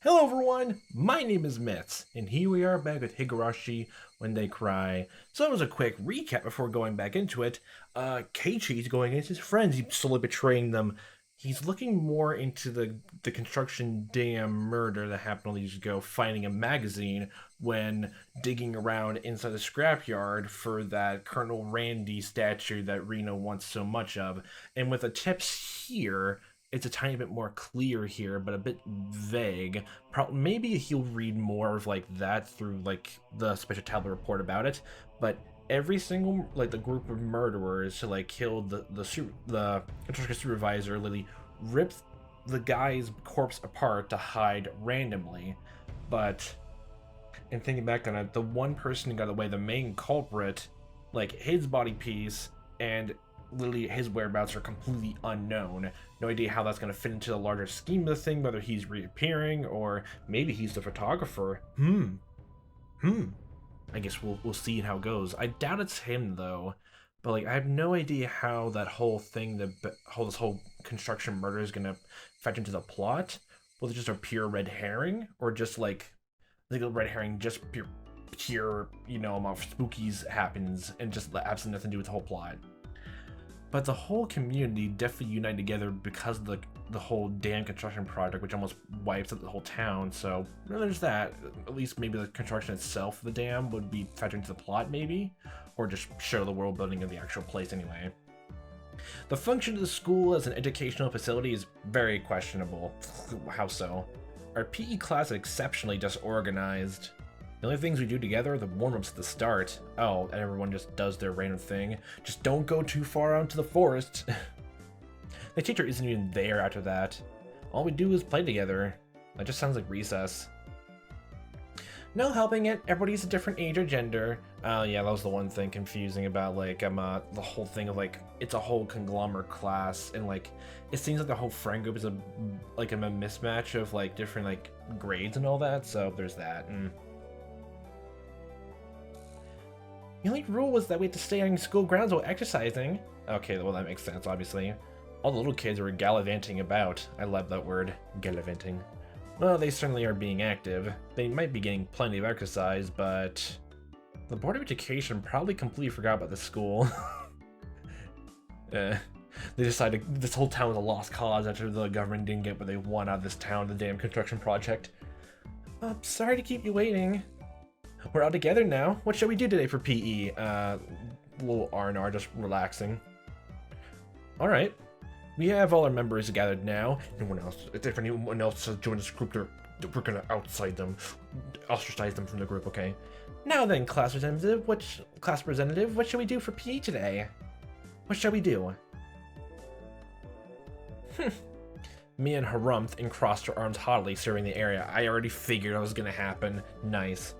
Hello everyone, my name is Mitz, and here we are back with Higurashi When They Cry. So that was a quick recap before going back into it. Keiichi's going against his friends, he's slowly betraying them. He's looking more into the construction dam murder that happened all these years ago, finding a magazine when digging around inside the scrapyard for that Colonel Randy statue that Reno wants so much of. And with the tips here, it's a tiny bit more clear here, but a bit vague. Maybe he'll read more of like that through like the special tablet report about it. But every single like the group of murderers who like killed the construction supervisor literally ripped the guy's corpse apart to hide randomly. But in thinking back on it, the one person who got away, the main culprit, like his body piece and literally his whereabouts are completely unknown. No idea how that's going to fit into the larger scheme of the thing, whether he's reappearing or maybe he's the photographer. I guess we'll see how it goes. I doubt it's him though, but like I have no idea how that whole thing, how this whole construction murder is going to factor into the plot. Will it just a pure red herring, or just like a red herring, just pure amount of spookies happens and just absolutely nothing to do with the whole plot. But the whole community definitely united together because of the whole dam construction project, which almost wipes out the whole town. So there's that. At least maybe the construction itself of the dam would be factored into the plot, maybe, or just show the world building of the actual place anyway. The function of the school as an educational facility is very questionable. How so? Our PE class is exceptionally disorganized. The only things we do together are the warm-ups at the start. Oh, and everyone just does their random thing. Just don't go too far out into the forest. The teacher isn't even there after that. All we do is play together. That just sounds like recess. No helping it, everybody's a different age or gender. Yeah, that was the one thing confusing about like the whole thing of like it's a whole conglomerate class, and like it seems like the whole friend group is a mismatch of like different like grades and all that, so there's that. The only rule was that we had to stay on school grounds while exercising. Okay, well that makes sense, obviously. All the little kids were gallivanting about. I love that word, gallivanting. Well, they certainly are being active. They might be getting plenty of exercise, but the Board of Education probably completely forgot about the school. They decided this whole town was a lost cause after the government didn't get what they want out of this town, the damn construction project. Sorry to keep you waiting. We're all together now. What shall we do today for PE? Little R&R just relaxing. Alright. We have all our members gathered now. If anyone else has joined this group, we're gonna ostracize them from the group, okay? Now then, class representative, what shall we do for PE today? What shall we do? Me and Harumph crossed her arms haughtily, surveying the area. I already figured it was gonna happen. Nice.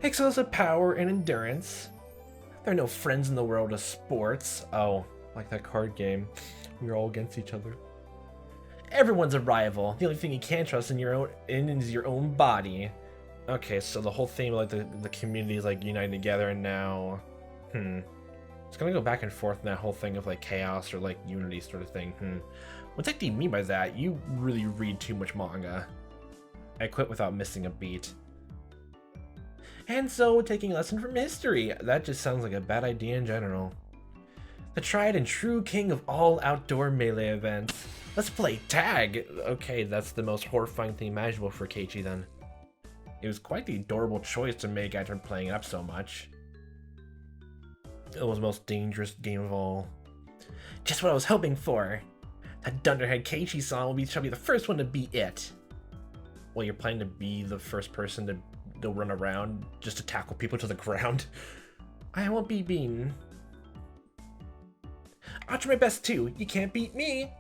Excels of power and endurance. There are no friends in the world of sports. Oh, like that card game. We're all against each other. Everyone's a rival. The only thing you can't trust is your own body. Okay, so the whole theme of like the community is like united together, and now it's gonna go back and forth in that whole thing of like chaos or like unity sort of thing. What exactly do you mean by that? You really read too much manga. I quit without missing a beat. And so, taking a lesson from history. That just sounds like a bad idea in general. The tried and true king of all outdoor melee events. Let's play tag! Okay, that's the most horrifying thing imaginable for Keiichi then. It was quite the adorable choice to make after playing it up so much. It was the most dangerous game of all. Just what I was hoping for! That dunderhead Keiichi-san shall be the first one to beat it. Well, you're planning to be the first person to run around just to tackle people to the ground. I won't be beaten. I'll try my best too. You can't beat me.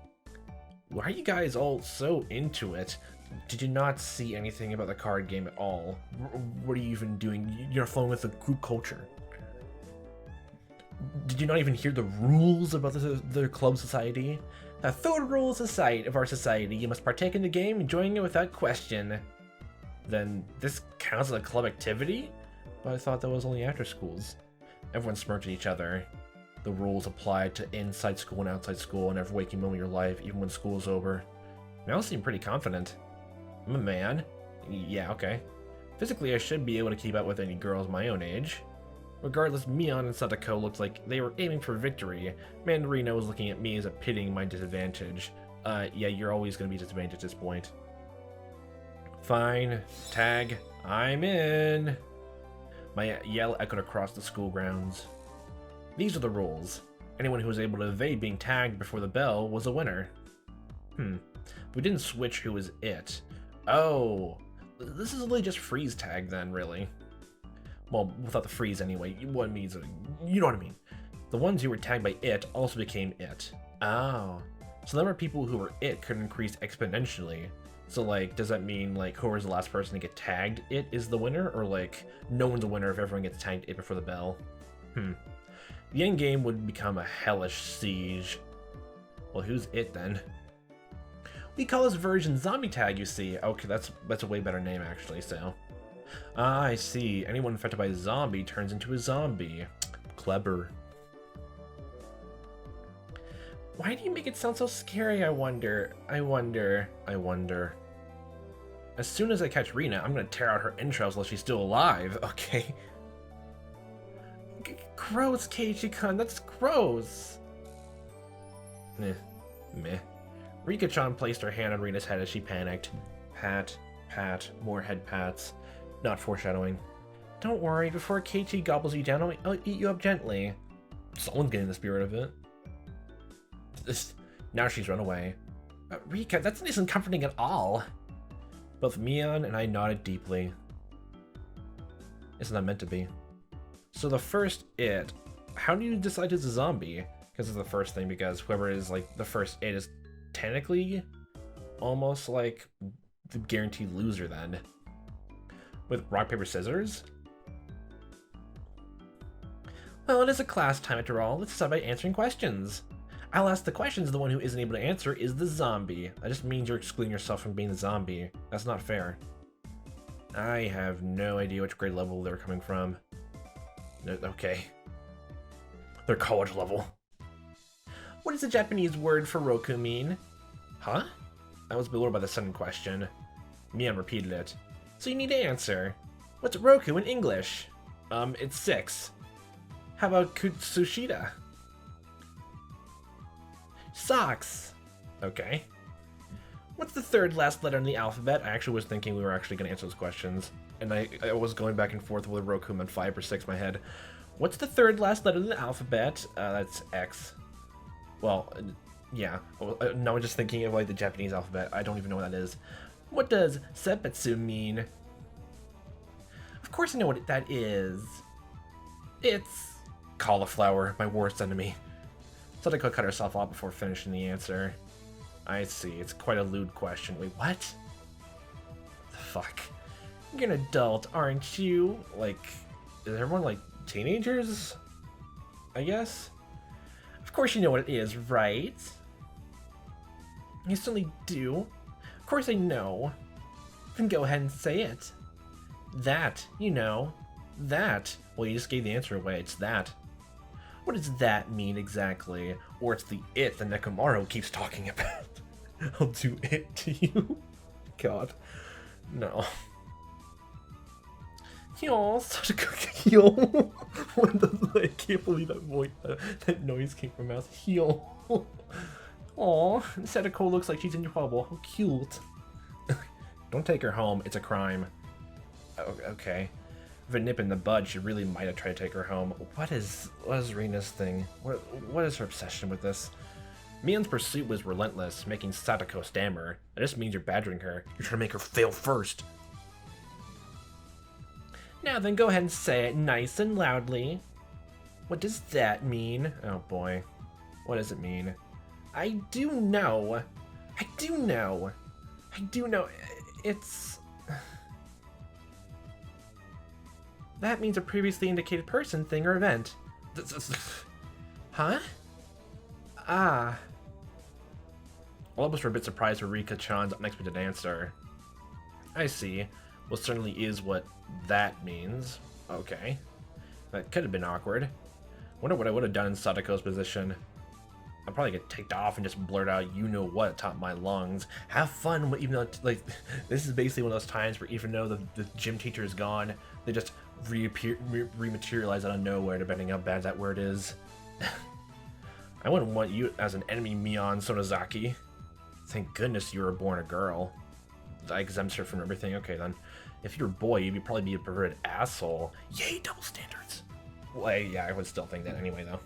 Why are you guys all so into it? Did you not see anything about the card game at all? What are you even doing? You're flowing with the group culture. Did you not even hear the rules about the club society? The third rule of our society: you must partake in the game, enjoying it without question. Then this counts as a club activity? But I thought that was only after schools. Everyone smirked at each other. The rules apply to inside school and outside school and every waking moment of your life, even when school's over. Now I seem pretty confident. I'm a man. Yeah, okay. Physically, I should be able to keep up with any girls my own age. Regardless, Mion and Sadako looked like they were aiming for victory. Mandarino was looking at me as a pitying my disadvantage. Yeah, you're always going to be disadvantaged at this point. Fine. Tag. I'm in. My yell echoed across the school grounds. These are the rules. Anyone who was able to evade being tagged before the bell was a winner. We didn't switch who was it. Oh. This is really just freeze tag then, really. Well, without the freeze anyway. What means, you know what I mean. The ones who were tagged by it also became it. Oh. So the number of people who were it could increase exponentially. So, like, does that mean, like, whoever's the last person to get tagged it is the winner? Or, like, no one's a winner if everyone gets tagged it before the bell? The end game would become a hellish siege. Well, who's it then? We call this version zombie tag, you see. Okay, that's a way better name, actually, so. Ah, I see. Anyone infected by a zombie turns into a zombie. Clever. Why do you make it sound so scary, I wonder? I wonder. As soon as I catch Rina, I'm gonna tear out her entrails while she's still alive, okay? Gross, Keiichi-kun, that's gross! Meh. Rika-chan placed her hand on Rina's head as she panicked. Pat, more head pats. Not foreshadowing. Don't worry, before Keiichi gobbles you down, I'll eat you up gently. Someone's getting the spirit of it. Now she's run away. Rika, that isn't comforting at all. Both Mion and I nodded deeply. Isn't that meant to be? So the first it, how do you decide it's a zombie? Because it's the first thing, because whoever is like the first it is technically almost like the guaranteed loser then. With rock, paper, scissors? Well, it is a class time after all. Let's start by answering questions. I'll ask the questions, the one who isn't able to answer is the zombie. That just means you're excluding yourself from being the zombie. That's not fair. I have no idea which grade level they're coming from. Okay. They're college level. What does the Japanese word for Roku mean? Huh? I was bewildered by the sudden question. Mion repeated it. So you need to answer. What's Roku in English? It's 6. How about Kutsushita? Socks. Okay. What's the third last letter in the alphabet? I actually was thinking we were actually going to answer those questions. And I was going back and forth with Roku meant 5 or 6 in my head. What's the third last letter in the alphabet? That's X. Well, yeah. No, I'm just thinking of like the Japanese alphabet. I don't even know what that is. What does Seppetsu mean? Of course I know what that is. It's cauliflower, my worst enemy. Sadako cut herself off before finishing the answer. I see, it's quite a lewd question. Wait, what? The fuck? You're an adult, aren't you? Like, is everyone like teenagers? I guess? Of course you know what it is, right? You certainly do. Of course I know. Then go ahead and say it. That, you know. That. Well, you just gave the answer away. It's that. What does that mean exactly? Or it's the it that Nekomaru keeps talking about. I'll do it to you. God. No. Yo, such a cookie. Yo. I can't believe that voice, that noise came from her mouth. Yo. Aw, Sadako looks like she's in trouble. How cute. Don't take her home. It's a crime. Okay. If a nip in the bud, she really might have tried to take her home. What is Rina's thing? What is her obsession with this? Mion's pursuit was relentless, making Sadako stammer. That just means you're badgering her. You're trying to make her fail first. Now then, go ahead and say it nice and loudly. What does that mean? Oh boy. What does it mean? I do know. It's... That means a previously indicated person, thing, or event. Huh? Ah. All of us were a bit surprised for Rika-chan's unexpected answer. I see. Well, certainly is what that means. Okay. That could have been awkward. Wonder what I would have done in Sadako's position. I'll probably get ticked off and just blurt out, you know what, atop my lungs. Have fun, even though, like, this is basically one of those times where even though the gym teacher is gone, they just rematerialize out of nowhere, depending how bad that word is. I wouldn't want you as an enemy, Mion Sonozaki. Thank goodness you were born a girl. That exempts her from everything. Okay, then. If you're a boy, you'd probably be a perverted asshole. Yay, double standards! Well, yeah, I would still think that anyway, though.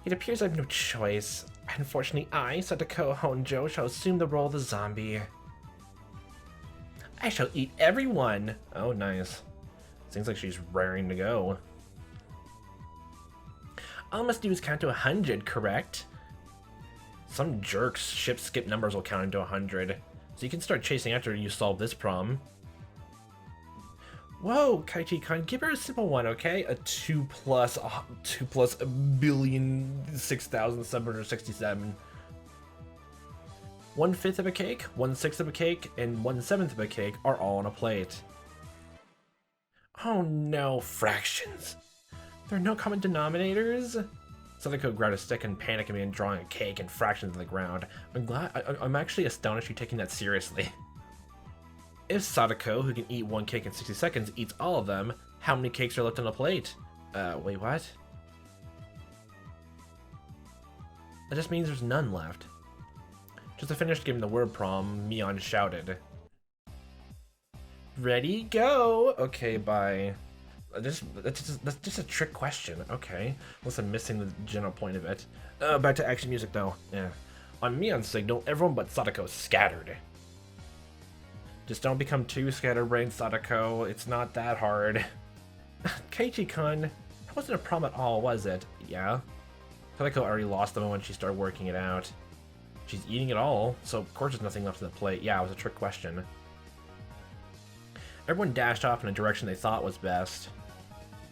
It appears I have no choice. Unfortunately, I, Sadako Honjo, shall assume the role of the zombie. I shall eat everyone! Oh, nice. Seems like she's raring to go. All I must do is count to 100, correct? Some jerks ship skip numbers will count into 100, so you can start chasing after you solve this problem. Whoa, Keiichi-kun, give her a simple one, okay? A 2 plus 1,006,767. 1/5 of a cake, 1/6 of a cake, and 1/7 of a cake are all on a plate. Oh no, fractions. There are no common denominators? Sadako grabbed a stick and panicked and began drawing a cake and fractions on the ground. I'm actually astonished you're taking that seriously. If Sadako, who can eat one cake in 60 seconds, eats all of them, how many cakes are left on a plate? Wait, what? That just means there's none left. Just to finish giving the word prom, Mion shouted. Ready, go! Okay, bye. That's just a trick question. Okay. Unless I'm missing the general point of it. Back to action music though. Yeah. On Mion's signal, everyone but Sadako scattered. Just don't become too scatterbrained, Sadako. It's not that hard. Keiichi-kun, that wasn't a problem at all, was it? Yeah. Sadako already lost them when she started working it out. She's eating it all, so of course there's nothing left on the plate. Yeah, it was a trick question. Everyone dashed off in a direction they thought was best.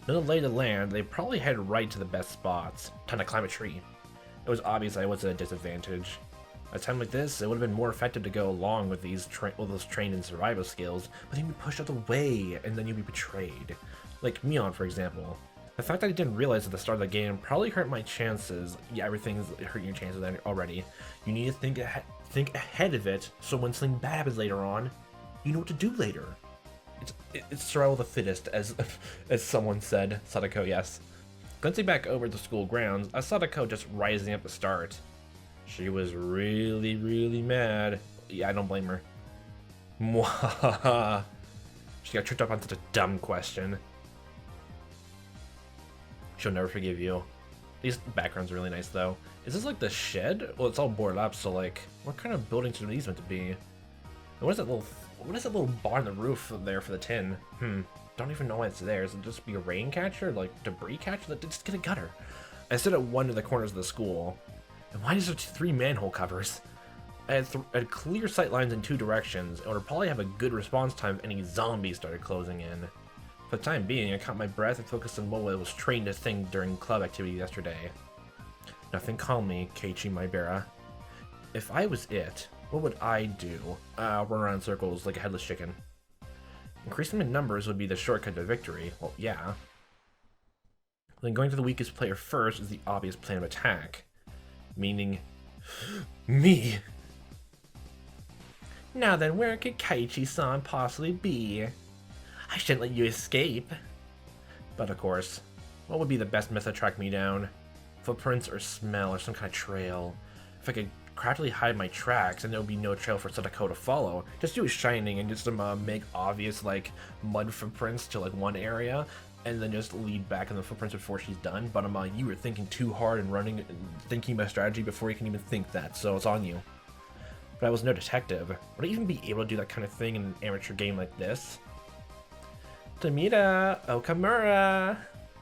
No lay to land, they probably headed right to the best spots. Time to climb a tree. It was obvious I was at a disadvantage. At a time like this, it would have been more effective to go along with those trained in survival skills, but then you'd be pushed out of the way, and then you'd be betrayed. Like Mion, for example. The fact that I didn't realize at the start of the game probably hurt my chances. Yeah, everything's hurting your chances already. You need to think ahead of it, so when something bad happens later on, you know what to do later. It's survival of the fittest, as someone said. Sadako, yes. Glancing back over the school grounds, I saw Sadako just rising up to start. She was really, really mad. Yeah, I don't blame her. Mwahaha. She got tricked up on such a dumb question. She'll never forgive you. These backgrounds are really nice, though. Is this like the shed? Well, it's all boarded up, so like, what kind of buildings are these meant to be? And what is that little bar on the roof there for the tin? Don't even know why it's there. Is it just be a rain catcher, like debris catcher? Just get a gutter. I stood at one of the corners of the school. And why is there 3 manhole covers? I had clear sight lines in 2 directions, and would probably have a good response time if any zombies started closing in. For the time being, I caught my breath and focused on what I was trained to think during club activity yesterday. Nothing calmed me, Keiichi Maebara. If I was it, what would I do? Run around in circles like a headless chicken. Increasing my numbers would be the shortcut to victory. Well, yeah. Then going to the weakest player first is the obvious plan of attack. Meaning... me! Now then, where could Keiichi-san possibly be? I shouldn't let you escape. But of course, what would be the best method to track me down? Footprints or smell or some kind of trail. If I could craftily hide my tracks, and there would be no trail for Sadako to follow. Just do a shining and just make obvious like mud footprints to like one area, and then just lead back in the footprints before she's done. But you were thinking too hard and thinking about strategy before you can even think that, so it's on you. But I was no detective. Would I even be able to do that kind of thing in an amateur game like this? Tomita, Okamura!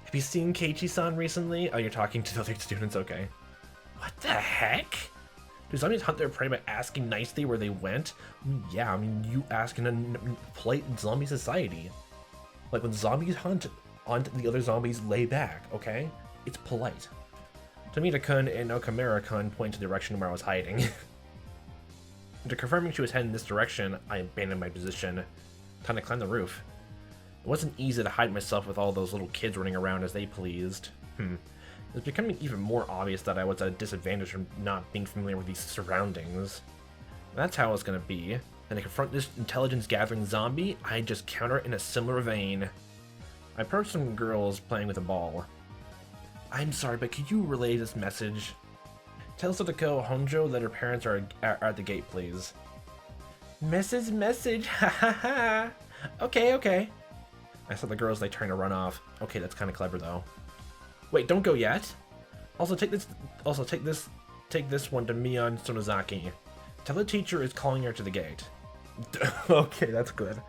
Have you seen Keiichi-san recently? Oh, you're talking to the other students, okay. What the heck? Do zombies hunt their prey by asking nicely where they went? Yeah, I mean, you ask in a polite zombie society. Like when zombies hunt, the other zombies lay back, okay? It's polite. Tomita-kun and Okamura-kun point to the direction where I was hiding. After confirming she was heading this direction, I abandoned my position. Time to climb the roof. It wasn't easy to hide myself with all those little kids running around as they pleased. It's becoming even more obvious that I was at a disadvantage from not being familiar with these surroundings. That's how it's gonna be. And to confront this intelligence-gathering zombie, I just counter it in a similar vein. I approached some girls playing with a ball. I'm sorry, but could you relay this message? Tell Sadako Honjo that her parents are at the gate, please. Message, ha ha ha. Okay. I saw the girls, they turned to run off. Okay, that's kind of clever though. Wait, don't go yet. Also, take this one to Mion Sonozaki. Tell the teacher is calling her to the gate. Okay, that's good.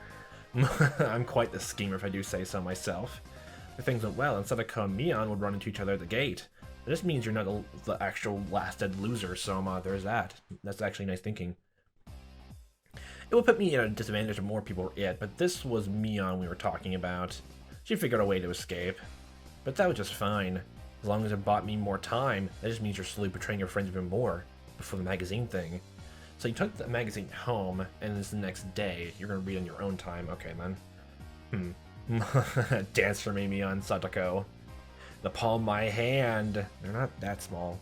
I'm quite the schemer if I do say so myself. If things went well, and Sadako and Mion would run into each other at the gate. This means you're not the actual last dead loser, so there's that. That's actually nice thinking. It would put me at a disadvantage if more people were it, but this was Mion we were talking about. She figured a way to escape. But that was just fine. As long as it bought me more time, that just means you're slowly betraying your friends even more. Before the magazine thing. So you took the magazine home, and it's the next day. You're gonna read on your own time. Okay, then. Dance for me, Mion Sadako. The palm of my hand. They're not that small.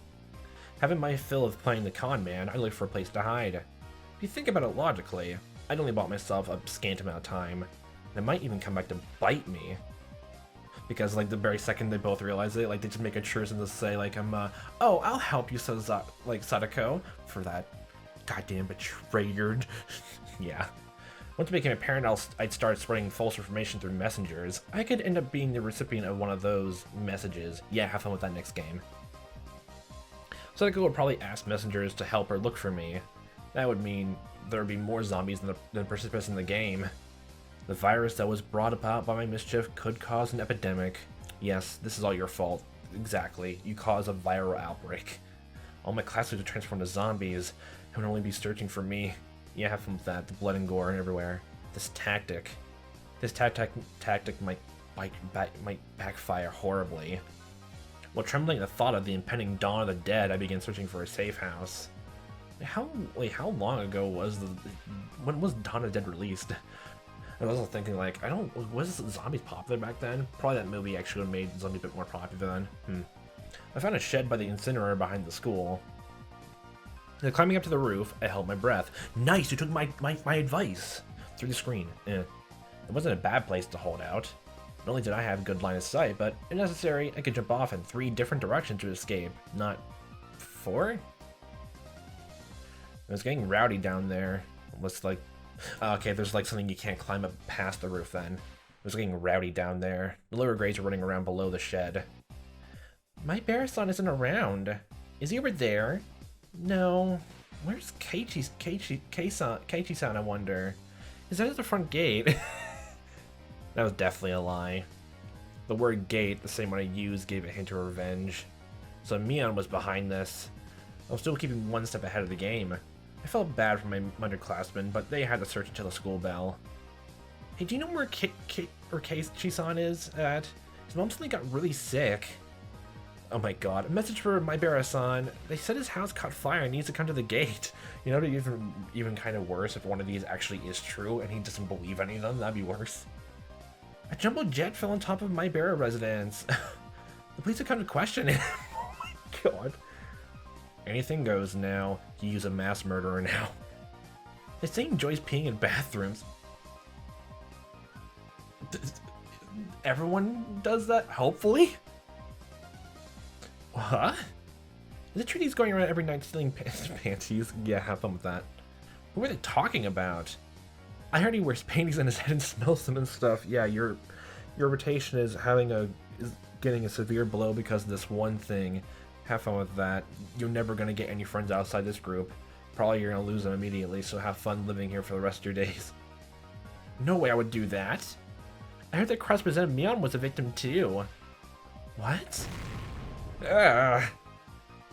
Having my fill of playing the con man, I look for a place to hide. If you think about it logically, I'd only bought myself a scant amount of time. And it might even come back to bite me. Because, like, the very second they both realize it, like, they just make a truce and just say, like, oh, I'll help you, Sadako, for that goddamn betrayer. Yeah. Once it became apparent I'd start spreading false information through messengers, I could end up being the recipient of one of those messages. Yeah, have fun with that next game. Sadako would probably ask messengers to help her look for me. That would mean there would be more zombies than participants in the game. The virus that was brought about by my mischief could cause an epidemic. Yes, this is all your fault. Exactly. You caused a viral outbreak. All my classmates would transform to zombies and would only be searching for me. Yeah, have fun with that. The blood and gore everywhere. This tactic might backfire horribly. While trembling at the thought of the impending dawn of the dead, I began searching for a safe house. How long ago when was Dawn of the Dead released? I was also thinking, like, was zombies popular back then? Probably that movie actually made zombies a bit more popular then. I found a shed by the incinerator behind the school. Then climbing up to the roof, I held my breath. Nice, you took my advice! Through the screen. It wasn't a bad place to hold out. Not only did I have good line of sight, but if necessary, I could jump off in 3 different directions to escape. Not 4? It was getting rowdy down there. Looks like... okay, there's like something you can't climb up past the roof then. It was getting rowdy down there. The lower grades are running around below the shed. Maebara-san isn't around. Is he over there? No. Where's Keiichi-san, I wonder? Is that at the front gate? That was definitely a lie. The word gate, the same one I used, gave a hint of revenge. So Mion was behind this. I was still keeping one step ahead of the game. I felt bad for my underclassmen, but they had to search until the school bell. Hey, do you know where Keiichi-san is at? His mom suddenly got really sick. Oh my god, a message for Maebara-san. They said his house caught fire and needs to come to the gate. You know, it'd be even kind of worse if one of these actually is true and he doesn't believe any of them. That'd be worse. A jumbo jet fell on top of Maebara residence. The police have come to question him. Oh my god. Anything goes now. He's a mass murderer now. They say he enjoys peeing in bathrooms. Everyone does that, hopefully? What? Is it true he's going around every night stealing panties? Yeah, have fun with that. What were they talking about? I heard he wears panties on his head and smells them and stuff. Yeah, your reputation is getting a severe blow because of this one thing. Have fun with that. You're never gonna get any friends outside this group. Probably you're gonna lose them immediately, so have fun living here for the rest of your days. No way I would do that. I heard that cross-presented Mion was a victim too. What?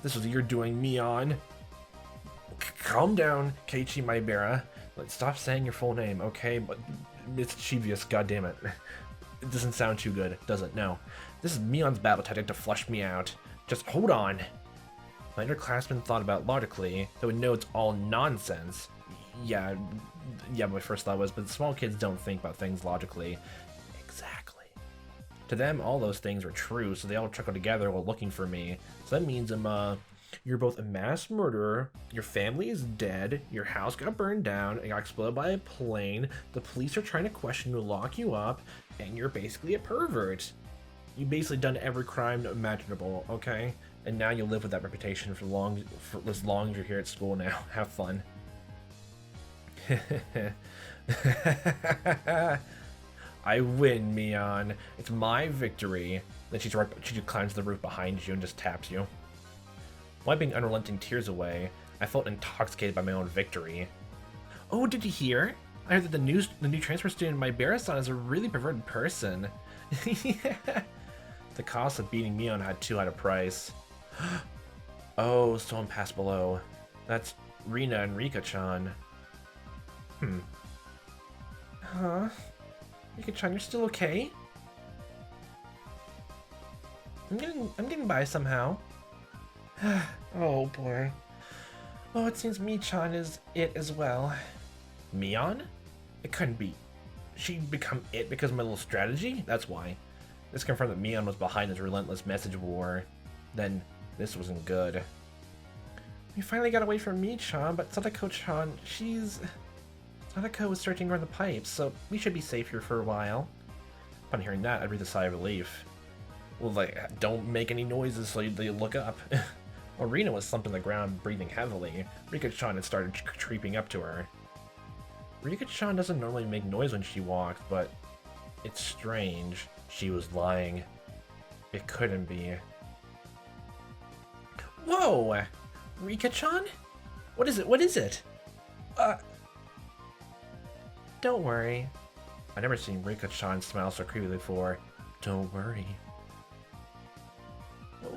This was your doing, Mion. Calm down, Keiichi Maebara. Let's stop saying your full name, okay? But Mitzchievous, goddammit. It doesn't sound too good, does it? No. This is Mion's battle tactic to flush me out. Just hold on. My underclassmen thought about logically, they would know it's all nonsense. Yeah, my first thought was, but small kids don't think about things logically. Exactly. To them, all those things were true, so they all chuckled together while looking for me. So that means you're both a mass murderer, your family is dead, your house got burned down, it got exploded by a plane, the police are trying to question you, lock you up, and you're basically a pervert. You basically done every crime imaginable, okay? And now you'll live with that reputation for as long as you're here at school now. Have fun. I win, Mion. It's my victory. Then she just climbs the roof behind you and just taps you. Wiping unrelenting tears away, I felt intoxicated by my own victory. Oh, did you hear? I heard that the new transfer student Maebara-san is a really perverted person. The cost of beating Mion had too high a price. Oh, someone passed below. That's Rina and Rika-chan. Huh? Rika-chan, you're still okay? I'm getting by somehow. Oh boy. Oh, it seems Mi-chan is it as well. Mion? It couldn't be. She'd become it because of my little strategy? That's why. This confirmed that Mion was behind this relentless message war. Then, this wasn't good. We finally got away from Mi-chan, but Sadako-chan, Sadako was searching around the pipes, so we should be safe here for a while. Upon hearing that, I breathed a sigh of relief. Well, like, don't make any noises so you look up. While Rina was slumped on the ground, breathing heavily, Rika-chan had started creeping up to her. Rika-chan doesn't normally make noise when she walks, but it's strange. She was lying. It couldn't be. Whoa! Rika-chan? What is it? What is it? Don't worry. I've never seen Rika-chan smile so creepy before. Don't worry.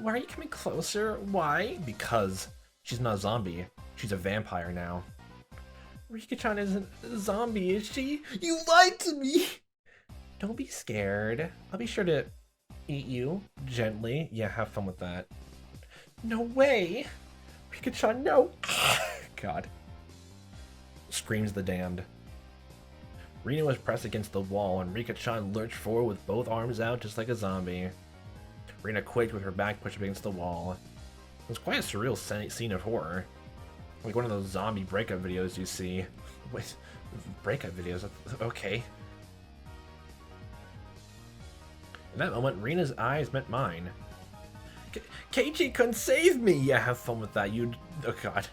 Why are you coming closer? Why? Because she's not a zombie. She's a vampire now. Rika-chan isn't a zombie, is she? You lied to me! Don't be scared. I'll be sure to eat you gently. Yeah, have fun with that. No way! Rika-chan, no! God. Screams the damned. Rina was pressed against the wall, and Rika-chan lurched forward with both arms out just like a zombie. Rina quaked with her back pushed up against the wall. It was quite a surreal scene of horror. Like one of those zombie breakup videos you see. Wait, breakup videos? Okay. In that moment, Rina's eyes met mine. Keiichi couldn't save me! Yeah, have fun with that, you... Oh god.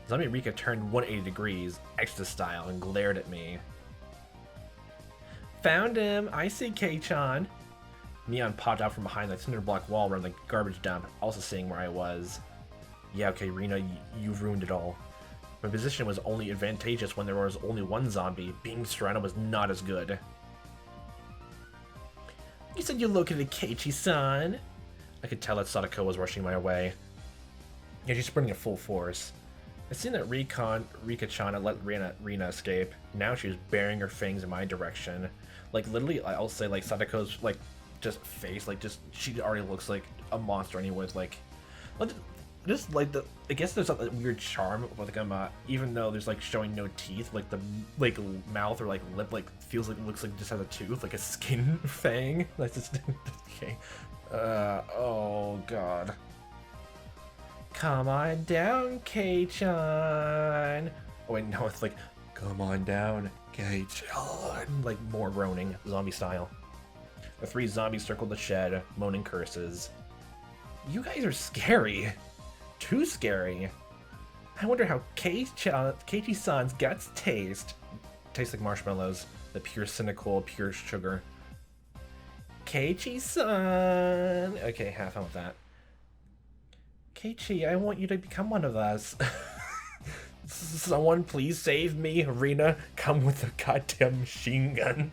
Zombie Rika turned 180 degrees, extra style, and glared at me. Found him! I see Kei-chan! Mion popped out from behind the cinder block wall around the garbage dump, also seeing where I was. Yeah, okay, Rina, you've ruined it all. My position was only advantageous when there was only one zombie. Being surrounded was not as good. You said you located Keiichi-san. I could tell that Sadako was rushing my way. Yeah, she's sprinting at full force. I seen that Rika-chan had let Rina escape. Now she was bearing her fangs in my direction. Like, literally, I'll say, like, Sadako's, like, just face, like, just, she already looks like a monster anyways, like, just, like, I guess there's a weird charm with, like, even though there's, like, showing no teeth, like, the, like, mouth or, like, lip, like, feels like, looks like it just has a tooth, like a skin fang. That's just, okay. Oh, God. Come on down, Kei-chan. Oh, wait, no, it's like, come on down, Kei-chan. Like, more groaning, zombie style. The three zombies circled the shed, moaning curses. You guys are scary. Too scary. I wonder how Keiichi-san's guts taste. Tastes like marshmallows. The pure cynical, pure sugar. Keiichi-san. Okay, have fun with that. Keiichi, I want you to become one of us. Someone please save me. Rina, come with a goddamn machine gun.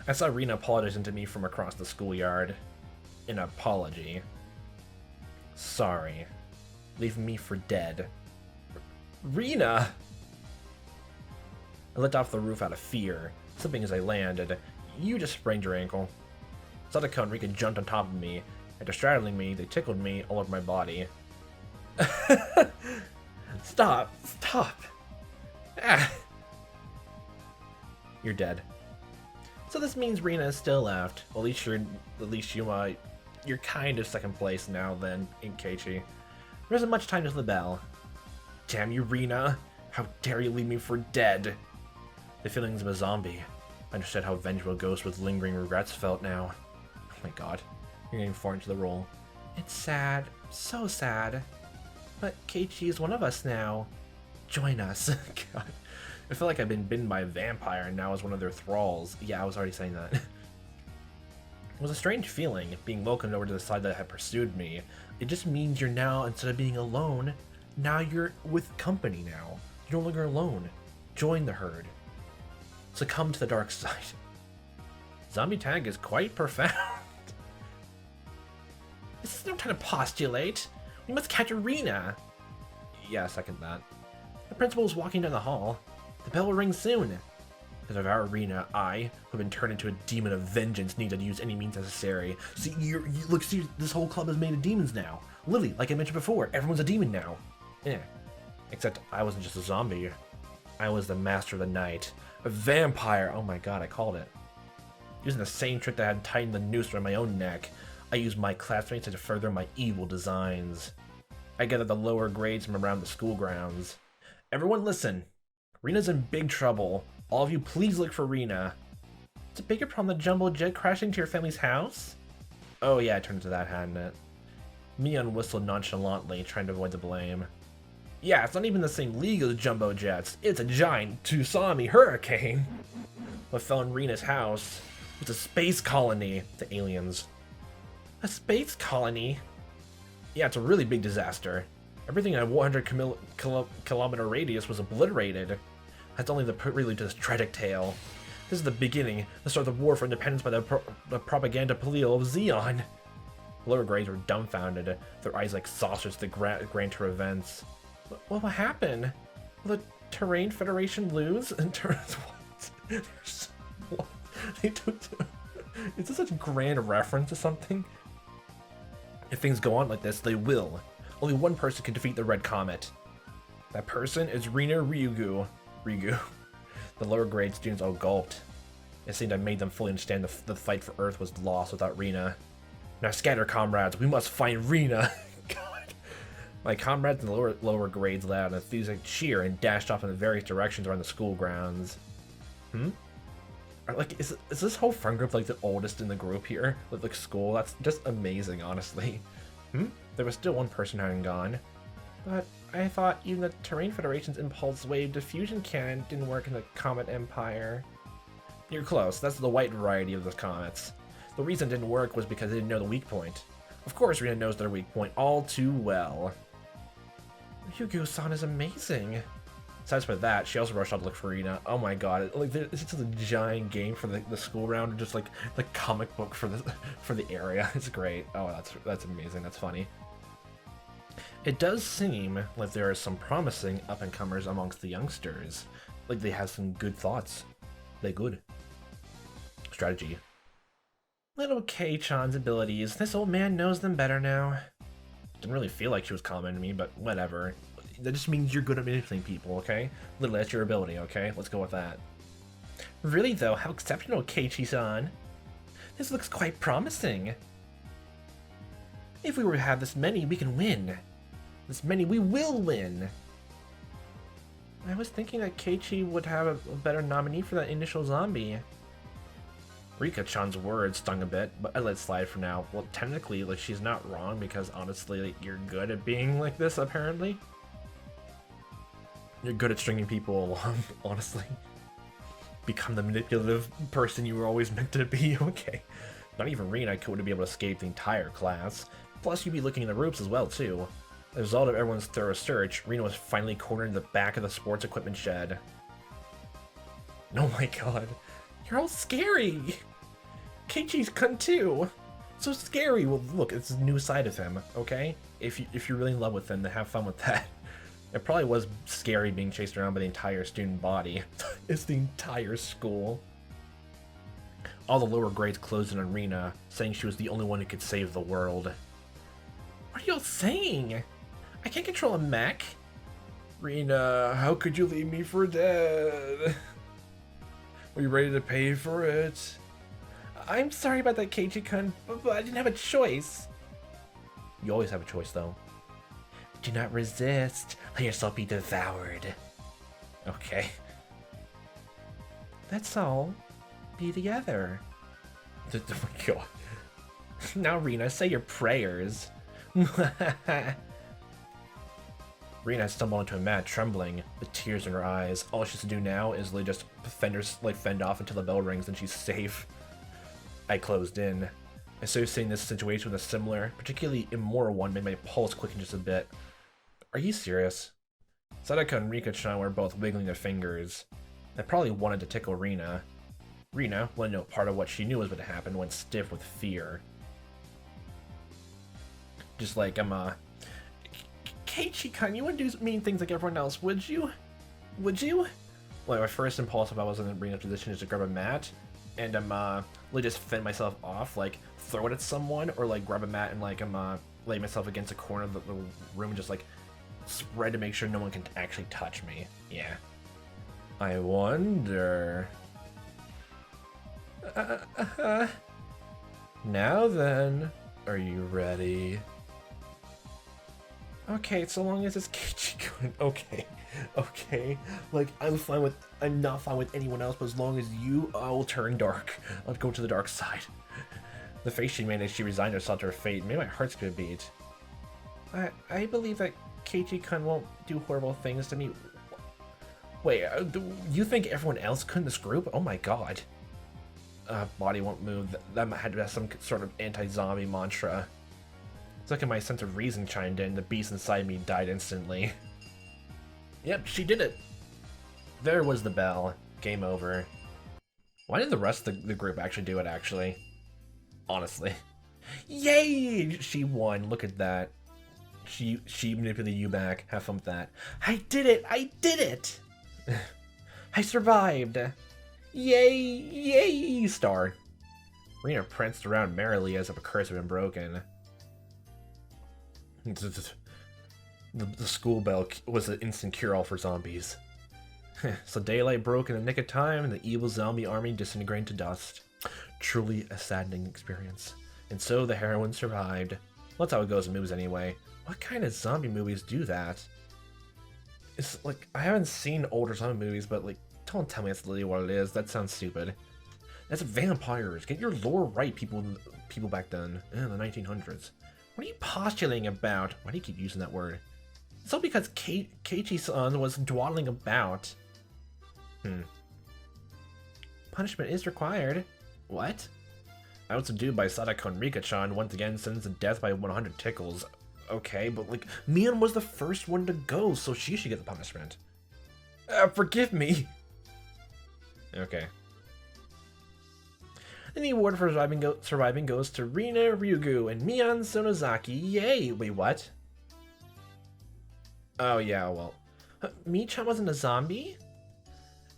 I saw Rina apologizing to me from across the schoolyard. An apology. Sorry. Leave me for dead. Rina! I let off the roof out of fear, slipping as I landed. You just sprained your ankle. Sadako and Rika jumped on top of me. After straddling me, they tickled me all over my body. Stop! Stop! Ah. You're dead. So this means Rina is still left. Well, at least you're kind of second place now then, in Keiichi. There isn't much time to the bell. Damn you, Rina! How dare you leave me for dead? The feelings of a zombie. I understood how vengeful ghosts with lingering regrets felt now. Oh my god, you're getting far into the role. It's sad, so sad. But Keiichi is one of us now. Join us. God. I feel like I've been bitten by a vampire and now as one of their thralls. Yeah, I was already saying that. It was a strange feeling, being welcomed over to the side that had pursued me. It just means you're now, instead of being alone, now you're with company now. You're no longer alone. Join the herd. Succumb to the dark side. Zombie tag is quite profound. This is no time to postulate. We must catch Rina. Yeah, second that. The principal is walking down the hall. The bell will ring soon. To devour Rina, I, who have been turned into a demon of vengeance, need to use any means necessary. See, look, this whole club is made of demons now. Literally, like I mentioned before, everyone's a demon now. Yeah. Except I wasn't just a zombie. I was the master of the night. A vampire! Oh my god, I called it. Using the same trick that had tightened the noose around my own neck, I used my classmates to further my evil designs. I gathered the lower grades from around the school grounds. Everyone listen. Rina's in big trouble. All of you please look for Rina. It's a bigger problem than Jumbo Jet crashing to your family's house? Oh yeah, it turned into that, hadn't it? Mion whistled nonchalantly, trying to avoid the blame. Yeah, it's not even the same league as Jumbo Jets. It's a giant tsunami hurricane. What fell in Rina's house was a space colony, the aliens. A space colony? Yeah, it's a really big disaster. Everything in a 100 kilometer radius was obliterated. That's only the prelude to this tragic tale. This is the beginning, the start of the war for independence by the propaganda polio of Xeon. Lower grades were dumbfounded, their eyes like saucers to grand tour events. What will happen? Will the Terrain Federation lose? And what? Is this a grand reference to something? If things go on like this, they will. Only one person can defeat the Red Comet. That person is Rina Ryugu. The lower grade students all gulped. It seemed I made them fully understand the fight for Earth was lost without Rina. Now scatter, comrades. We must find Rina. God. My comrades in the lower grades let out an enthusiastic cheer and dashed off in the various directions around the school grounds. Like, is this whole friend group like the oldest in the group here? With like school? That's just amazing, honestly. There was still one person who hadn't gone. But I thought even the Terrain Federation's Impulse Wave diffusion cannon didn't work in the Comet Empire. You're close. That's the white variety of the comets. The reason it didn't work was because they didn't know the weak point. Of course, Rina knows their weak point all too well. Ryugu-san is amazing. Besides for that, she also rushed out to look for Rina. Oh my god, it's just a giant game for the school round, just like the comic book for the area. It's great. Oh, that's amazing. That's funny. It does seem like there are some promising up-and-comers amongst the youngsters. Like they have some good thoughts. They're good. Strategy. Little Kei-chan's abilities. This old man knows them better now. Didn't really feel like she was commenting me, but whatever. That just means you're good at manipulating people, okay? Literally, that's your ability, okay? Let's go with that. Really, though, how exceptional, Keiichi-san. This looks quite promising. If we were to have this many, we can win. This many, we will win. I was thinking that Keiichi would have a better nominee for that initial zombie. Rika-chan's words stung a bit, but I let it slide for now. Well, technically, like, she's not wrong, because honestly, like, you're good at being like this, apparently. You're good at stringing people along, honestly. Become the manipulative person you were always meant to be, okay. Not even Rina would be able to escape the entire class. Plus, you'd be looking in the ropes as well, too. As a result of everyone's thorough search, Rina was finally cornered in the back of the sports equipment shed. Oh my god. You're all scary! Keiichi's cunt too! So scary! Well, look, it's a new side of him, okay? If you're really in love with him, then have fun with that. It probably was scary being chased around by the entire student body. It's the entire school. All the lower grades closed in on Rina, saying she was the only one who could save the world. What are y'all saying? I can't control a mech? Rina, how could you leave me for dead? Are you ready to pay for it? I'm sorry about that, Keiichi-kun, but I didn't have a choice. You always have a choice, though. Do not resist. Let yourself be devoured. Okay. That's all. Be together. Oh my god. Now, Rina, say your prayers. Rina stumbled onto a mat, trembling, with tears in her eyes. All she has to do now is literally just fend off until the bell rings and she's safe. I closed in. Associating this situation with a similar, particularly immoral one made my pulse quicken just a bit. Are you serious? Sadako and Rika-chan were both wiggling their fingers. They probably wanted to tickle Rina. Rina, when no part of what she knew was what happened, went stiff with fear. Just like, Keiichi-kun, you wouldn't do mean things like everyone else, would you? Would you? Well, my first impulse if I was in Rina's position is to grab a mat and like just fend myself off, like throw it at someone, or like grab a mat and like lay myself against a corner of the room and just like spread to make sure no one can actually touch me. Yeah. I wonder. Now then, are you ready? Okay, so long as it's Keiichi-kun. Okay. Like, I'm not fine with anyone else, but as long as you, I will turn dark. I'll go to the dark side. The face she made as she resigned herself to her fate made my heart skip a beat. I believe that Keiichi-kun won't do horrible things to me. Wait, you think everyone else could in this group? Oh my god. Body won't move. That had to have some sort of anti-zombie mantra. It's like my sense of reason chimed in, the beast inside me died instantly. Yep, she did it! There was the bell. Game over. Why did the rest of the group actually do it, actually? Honestly. Yay! She won, look at that. She manipulated you back. Have fun with that. I did it! I did it! I survived! Yay! Star. Rina pranced around merrily as if a curse had been broken. The school bell was an instant cure-all for zombies. So daylight broke in the nick of time and the evil zombie army disintegrated to dust. Truly a saddening experience. And so the heroine survived. Well, that's how it goes in movies anyway. What kind of zombie movies do that? It's like, I haven't seen older zombie movies, but like, don't tell me that's literally what it is. That sounds stupid. That's vampires. Get your lore right, people back then, in the 1900s. What are you postulating about? Why do you keep using that word? It's all because Keiichi-san was dawdling about. Punishment is required. What? I was subdued by Sadako and Rika-chan, once again sentenced to death by 100 tickles. Okay, but like, Mion was the first one to go, so she should get the punishment. Forgive me! Okay. And the award for surviving goes to Rina Ryugu and Mion Sonozaki. Yay! Wait, what? Oh, yeah, well. Mi-chan wasn't a zombie?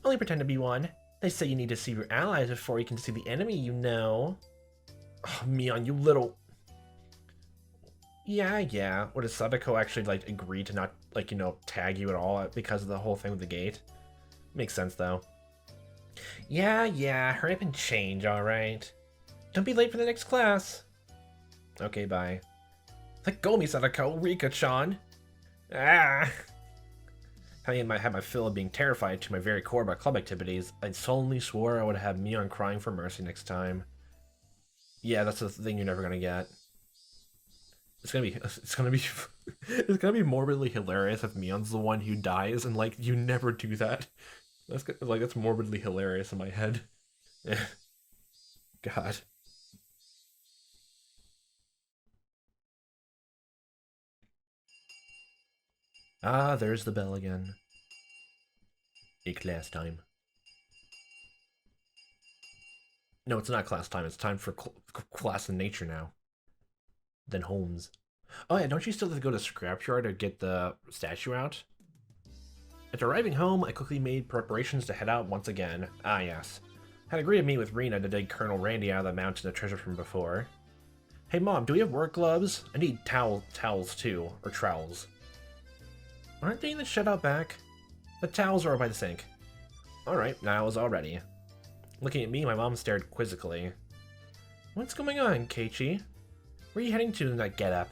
Only pretend to be one. They say you need to see your allies before you can see the enemy, you know. Oh, Mion, you little... Yeah. Or does Sadako actually, like, agree to not, like, you know, tag you at all because of the whole thing with the gate? Makes sense, though. Yeah, hurry up and change, alright? Don't be late for the next class. Okay, bye. Let go of me, Sadako, Rika-chan. Ah! Having had my fill of being terrified to my very core about club activities, I solemnly swore I would have Mion crying for mercy next time. Yeah, that's the thing you're never gonna get. It's gonna be morbidly hilarious if Mion's the one who dies, and like you never do that. That's morbidly hilarious in my head. God. Ah, there's the bell again. A class time. No, it's not class time. It's time for class in nature now. Then Holmes. Oh yeah, don't you still have to go to Scrapyard to get the statue out? After arriving home, I quickly made preparations to head out once again. Ah yes. Had agreed to meet with Rina to dig Colonel Randy out of the mountain of treasure from before. Hey mom, do we have work gloves? I need towels too, or trowels. Aren't they in the shed out back? The towels are by the sink. Alright, now I was all ready. Looking at me, my mom stared quizzically. What's going on, Keiichi? Where are you heading to in that getup?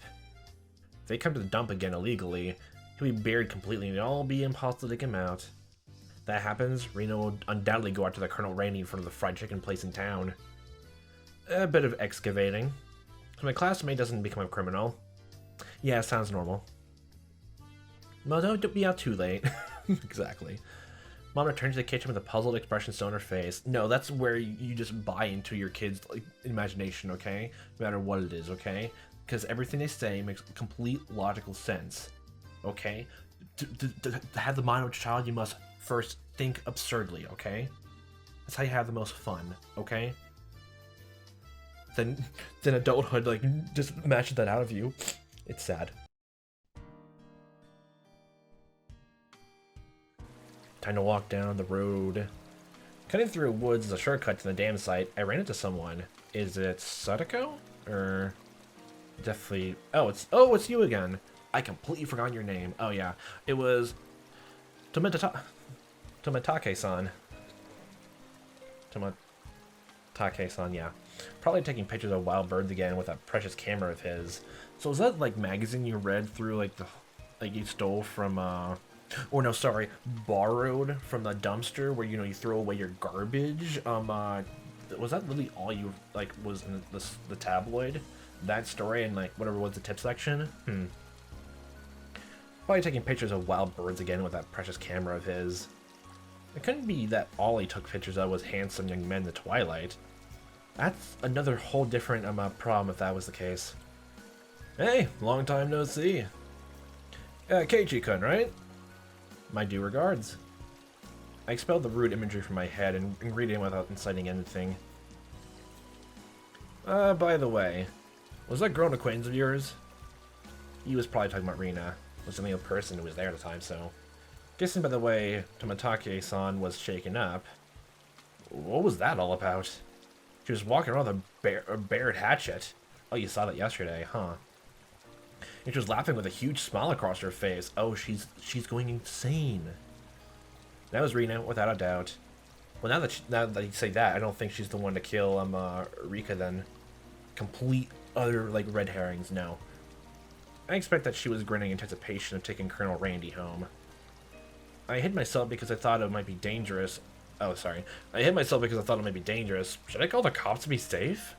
If they come to the dump again illegally, he'll be buried completely and it'll all be impossible to dig him out. If that happens, Reno will undoubtedly go after the Colonel Randy in front of the fried chicken place in town. A bit of excavating. So my classmate doesn't become a criminal. Yeah, sounds normal. Well, don't be out too late. Exactly. Mom returned to the kitchen with a puzzled expression still on her face. No, that's where you just buy into your kids' imagination, okay? No matter what it is, okay? Because everything they say makes complete logical sense, okay? To have the mind of a child, you must first think absurdly, okay? That's how you have the most fun, okay? Then adulthood, like, just matches that out of you. It's sad. Time to walk down the road. Cutting through woods is a shortcut to the dam site. I ran into someone. Is it Sadako? Or definitely it's you again. I completely forgot your name. Oh yeah. It was Tomatake-san. Tomatake-san, yeah. Probably taking pictures of wild birds again with that precious camera of his. So is that like magazine you read through like you stole from or no, sorry, borrowed from the dumpster where you throw away your garbage? Was that really all you was in the tabloid? That story and whatever was the tip section? Probably taking pictures of wild birds again with that precious camera of his. It couldn't be that all he took pictures of was handsome young men in the twilight. That's another whole different problem if that was the case. Hey, long time no see. Keiichi-kun, right? My due regards. I expelled the rude imagery from my head and read it without inciting anything. By the way, was that girl an acquaintance of yours? He was probably talking about Rina. Was the only person who was there at the time, so. Guessing by the way Tomatake-san was shaken up. What was that all about? She was walking around with a bared hatchet. Oh, you saw that yesterday, huh? And she was laughing with a huge smile across her face. Oh, she's going insane. That was Rina, without a doubt. Well, now that you say that, I don't think she's the one to kill Rika then. Complete other red herrings, no. I expect that she was grinning in anticipation of taking Colonel Randy home. I hid myself because I thought it might be dangerous. Oh, sorry. I hid myself because I thought it might be dangerous. Should I call the cops to be safe?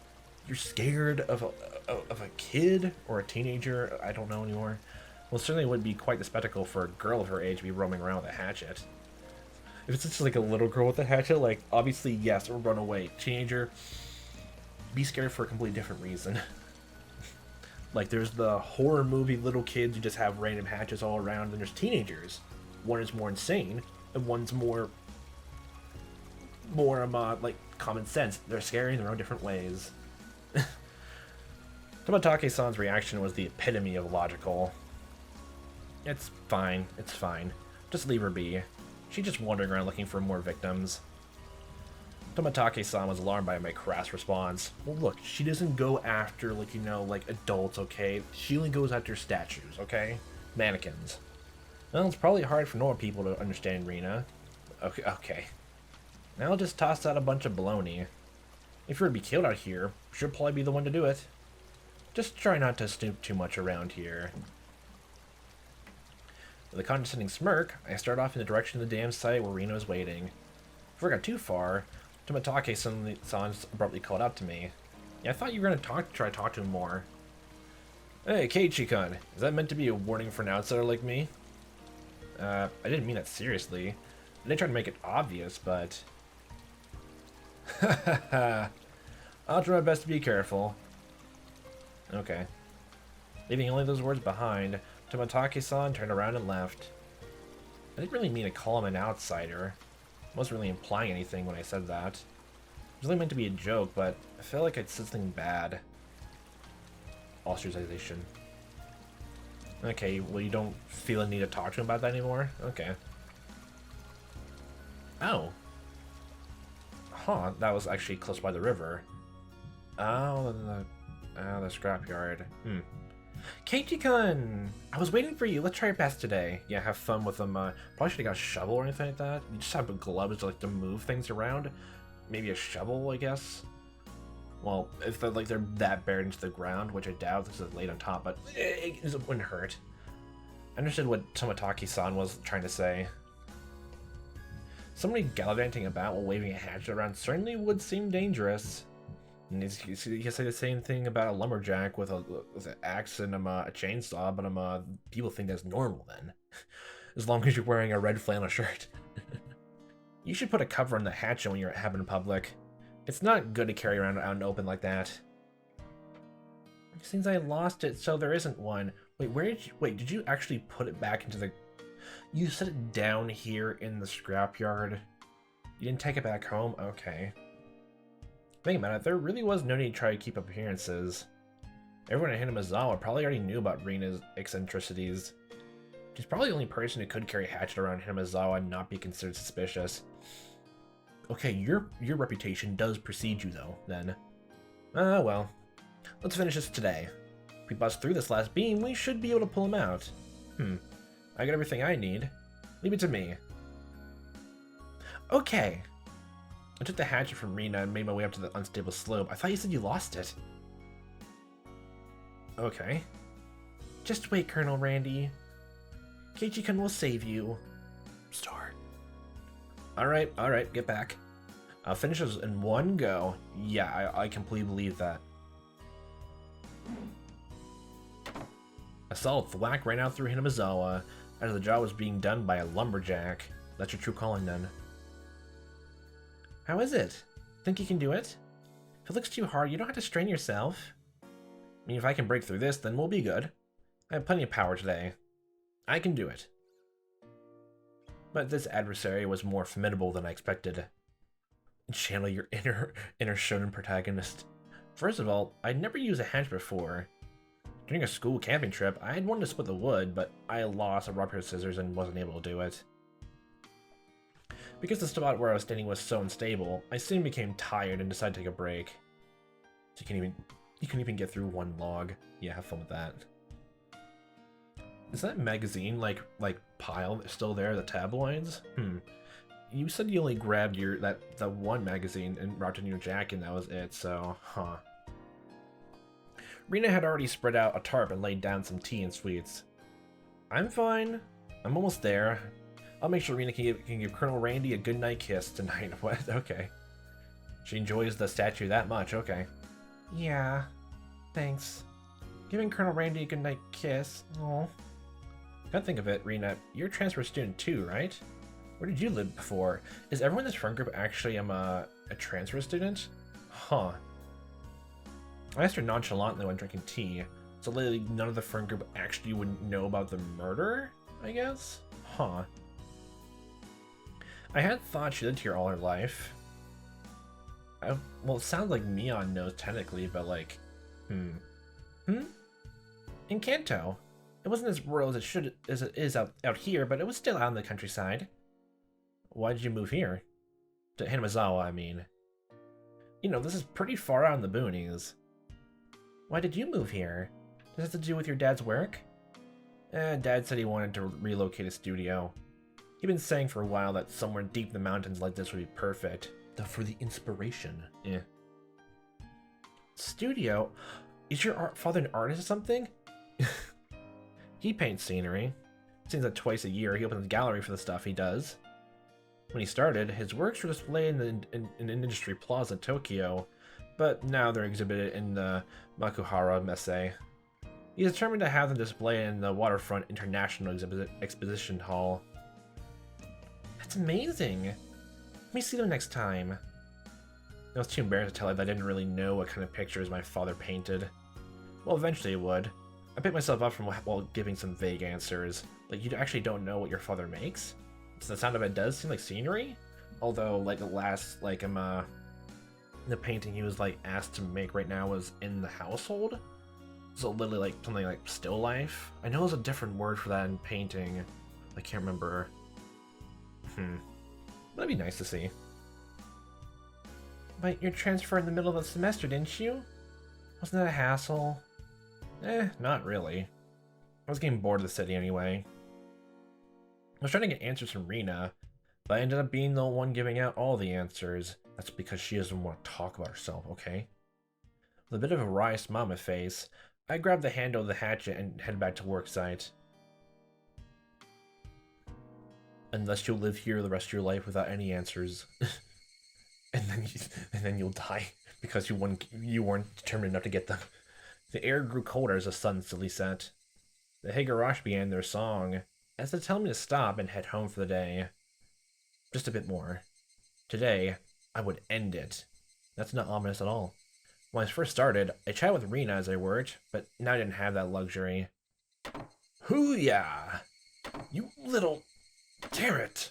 You're scared of a kid or a teenager? I don't know anymore. Well, it certainly would be quite the spectacle for a girl of her age to be roaming around with a hatchet. If it's just a little girl with a hatchet, obviously yes, or run away. Teenager, be scared for a completely different reason. There's the horror movie little kids who just have random hatchets all around, and there's teenagers. One is more insane, and one's more common sense. They're scary in their own different ways. Tomatake-san's reaction was the epitome of logical. It's fine, it's fine. Just leave her be. She's just wandering around looking for more victims. Tomatake-san was alarmed by my crass response. Well, look, she doesn't go after, adults, okay? She only goes after statues, okay? Mannequins. Well, it's probably hard for normal people to understand Rina. Okay. Now I'll just toss out a bunch of baloney. If you were to be killed out here, she'll probably be the one to do it. Just try not to snoop too much around here. With a condescending smirk, I start off in the direction of the dam site where Rina is waiting. Before I got too far, Tomatake-san abruptly called out to me. Yeah, I thought you were going to try to talk to him more. Hey, Keiichi-kun, is that meant to be a warning for an outsider like me? I didn't mean that seriously. I didn't try to make it obvious, but... I'll try my best to be careful. Okay. Leaving only those words behind, Tomatake-san turned around and left. I didn't really mean to call him an outsider. I wasn't really implying anything when I said that. It was really meant to be a joke, but I feel like I said something bad. Ostracization. Okay, well you don't feel a need to talk to him about that anymore? Okay. Oh. Huh, that was actually close by the river. Oh, the scrapyard. Keiichi-kun! I was waiting for you. Let's try our best today. Yeah, have fun with them. Probably should have got a shovel or anything like that. You just have gloves to move things around. Maybe a shovel, I guess. Well, if they're that buried into the ground, which I doubt, this is laid on top, but it wouldn't hurt. I understood what Tomotaki-san was trying to say. Somebody gallivanting about while waving a hatchet around certainly would seem dangerous. And you can say the same thing about a lumberjack with an axe and a chainsaw, but people think that's normal then. As long as you're wearing a red flannel shirt. You should put a cover on the hatchet when you're out in public. It's not good to carry around out in the open like that. It seems I lost it, so there isn't one. Wait, did you actually put it back into the... You set it down here in the scrapyard? You didn't take it back home? Okay. Think about it, there really was no need to try to keep up appearances. Everyone at Hinamizawa probably already knew about Rina's eccentricities. She's probably the only person who could carry a hatchet around Hinamizawa and not be considered suspicious. Okay, your reputation does precede you though, then. Well. Let's finish this today. If we bust through this last beam, we should be able to pull him out. I got everything I need. Leave it to me. Okay. I took the hatchet from Rina and made my way up to the unstable slope. I thought you said you lost it. Okay. Just wait, Colonel Randy. Keiichi-kun will save you. Start. Alright, get back. I'll finish this in one go. Yeah, I completely believe that. A solid thwack ran out through Hinamizawa, as the job was being done by a lumberjack. That's your true calling, then. How is it? Think you can do it? If it looks too hard, you don't have to strain yourself. I mean, if I can break through this, then we'll be good. I have plenty of power today. I can do it. But this adversary was more formidable than I expected. Channel your inner shonen protagonist. First of all, I'd never used a hatchet before. During a school camping trip, I had wanted to split the wood, but I lost a rock, paper, scissors and wasn't able to do it. Because the spot where I was standing was so unstable, I soon became tired and decided to take a break. So you can even get through one log. Yeah, have fun with that. Is that magazine like pile still there, the tabloids? You said you only grabbed that one magazine and wrapped it in your jacket and that was it, so Rina had already spread out a tarp and laid down some tea and sweets. I'm fine. I'm almost there. I'll make sure Rina can give Colonel Randy a goodnight kiss tonight. What? Okay. She enjoys the statue that much, okay. Yeah. Thanks. Giving Colonel Randy a goodnight kiss. Oh. Come think of it, Rina, you're a transfer student too, right? Where did you live before? Is everyone in this friend group actually a transfer student? Huh. I asked her nonchalantly when drinking tea, so lately none of the friend group actually would know about the murder, I guess? Huh. I had thought she lived here all her life. Well, it sounds like Mion knows technically, but like, In Kanto. It wasn't as rural as it is out here, but it was still out in the countryside. Why did you move here? To Hinamizawa, I mean. You know, this is pretty far out in the boonies. Why did you move here? Does it have to do with your dad's work? Dad said he wanted to relocate a studio. He'd been saying for a while that somewhere deep in the mountains like this would be perfect. For the inspiration. Yeah. Studio? Is your father an artist or something? He paints scenery. Seems that twice a year he opens a gallery for the stuff he does. When he started, his works were displayed in Industry Plaza, Tokyo, but now they're exhibited in the Makuhara Messe. He's determined to have them displayed in the Waterfront International Exposition Hall. That's amazing! Let me see them next time. I was too embarrassed to tell her that I didn't really know what kind of pictures my father painted. Well, eventually it would. I picked myself up from while giving some vague answers. Like, you actually don't know what your father makes? So the sound of it does seem like scenery? Although, like, the painting he was, like, asked to make right now was in the household? So literally, like, something like still life? I know there's a different word for that in painting. I can't remember. That'd be nice to see. But you transferred in the middle of the semester, didn't you? Wasn't that a hassle? Not really. I was getting bored of the city anyway. I was trying to get answers from Rina, but I ended up being the one giving out all the answers. That's because she doesn't want to talk about herself, okay? With a bit of a wry smile on my face, I grabbed the handle of the hatchet and headed back to work site. Unless you'll live here the rest of your life without any answers. and then you'll die because you weren't determined enough to get them. The air grew colder as the sun slowly set. The Higurashi began their song, as they tell me to stop and head home for the day. Just a bit more. Today, I would end it. That's not ominous at all. When I first started, I chatted with Rena as I worked, but now I didn't have that luxury. Hoo-yah! You little... Damn it!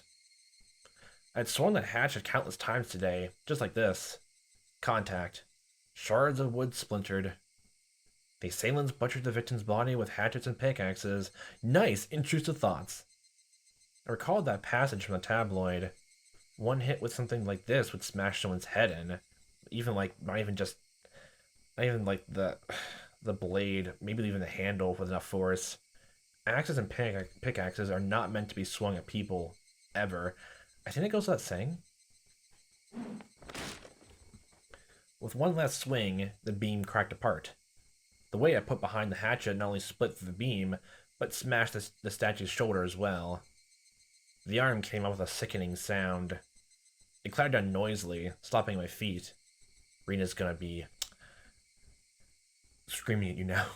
I'd swung that hatchet countless times today, just like this. Contact. Shards of wood splintered. The assailants butchered the victim's body with hatchets and pickaxes. Nice, intrusive thoughts. I recalled that passage from the tabloid. One hit with something like this would smash someone's head in. Not even like the blade, maybe even the handle with enough force. Axes and pickaxes are not meant to be swung at people, ever. I think it goes without saying. With one last swing, the beam cracked apart. The weight I put behind the hatchet not only split through the beam, but smashed the statue's shoulder as well. The arm came out with a sickening sound. It clattered down noisily, stopping my feet. Rena's gonna be screaming at you now.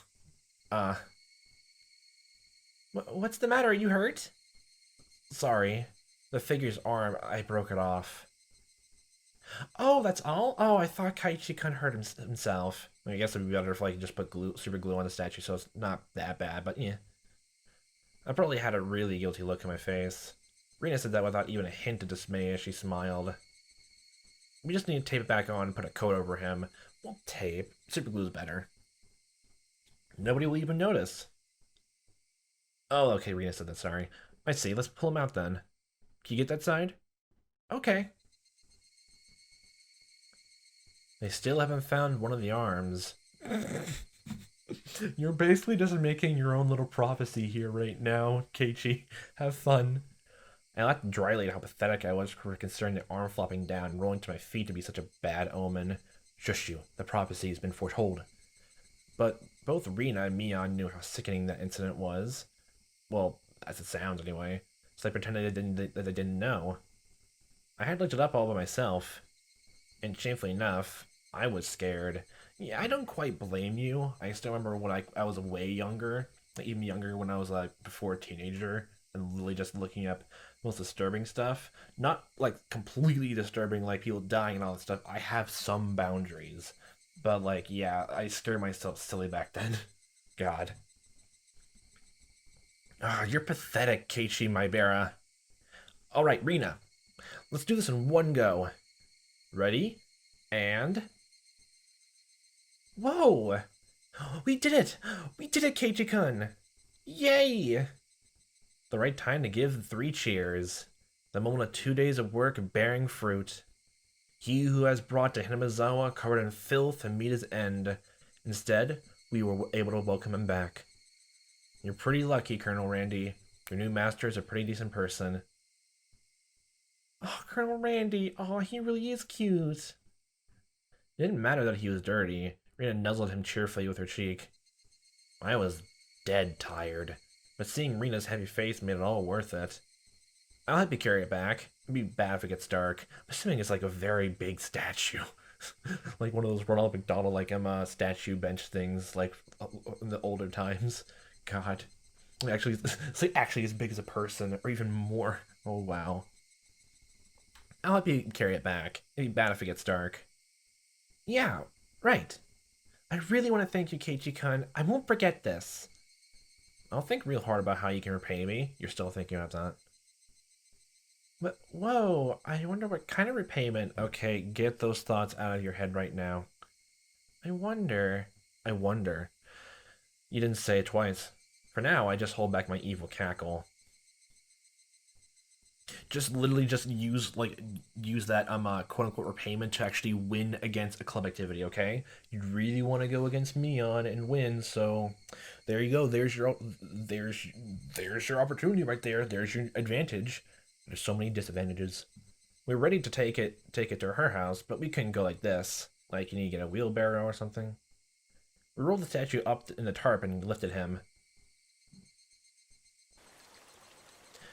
What's the matter? Are you hurt? Sorry. The figure's arm, I broke it off. Oh, that's all? Oh, I thought Keiichi hurt himself. I guess it would be better if I could just put super glue on the statue, so it's not that bad, but yeah. I probably had a really guilty look on my face. Rena said that without even a hint of dismay as she smiled. We just need to tape it back on and put a coat over him. Well, tape. Super glue's better. Nobody will even notice. Oh, okay, Rena said that, sorry. I see, let's pull him out then. Can you get that side? Okay. They still haven't found one of the arms. You're basically just making your own little prophecy here right now, Keiichi. Have fun. I laughed dryly at how pathetic I was for considering the arm flopping down and rolling to my feet to be such a bad omen. Shush you, the prophecy has been foretold. But both Rena and Mion knew how sickening that incident was. Well, as it sounds anyway. So they pretended that they didn't know. I had looked it up all by myself. And shamefully enough, I was scared. Yeah, I don't quite blame you. I still remember when I was way younger, even younger when I was before a teenager, and literally just looking up most disturbing stuff. Not completely disturbing, like people dying and all that stuff. I have some boundaries. But yeah, I scared myself silly back then. God. Ah, you're pathetic, Keiichi Maebara. Alright, Rena. Let's do this in one go. Ready? And... Whoa! We did it! We did it, Keiichi-kun! Yay! The right time to give 3 cheers. The moment of 2 days of work bearing fruit. He who has brought to Hinamizawa covered in filth and meet his end. Instead, we were able to welcome him back. You're pretty lucky, Colonel Randy. Your new master is a pretty decent person. Oh, Colonel Randy. Oh, he really is cute. It didn't matter that he was dirty. Rena nuzzled him cheerfully with her cheek. I was dead tired, but seeing Rena's heavy face made it all worth it. I'll help you carry it back. It'd be bad if it gets dark. I'm assuming it's a very big statue. Like one of those Ronald McDonald statue bench things in the older times. God. Actually, it's actually as big as a person, or even more. Oh, wow. I'll help you carry it back. It'd be bad if it gets dark. Yeah, right. I really want to thank you, Keiichi-kun. I won't forget this. I'll think real hard about how you can repay me. You're still thinking about that. But, whoa, I wonder what kind of repayment. Okay, get those thoughts out of your head right now. I wonder. You didn't say it twice. For now, I just hold back my evil cackle. Just literally just use that quote unquote repayment to actually win against a club activity, okay? You really want to go against Mion and win, so there you go. There's your opportunity right there. There's your advantage. There's so many disadvantages. We're ready to take it to her house, but we couldn't go like this. You need to get a wheelbarrow or something. We rolled the statue up in the tarp and lifted him.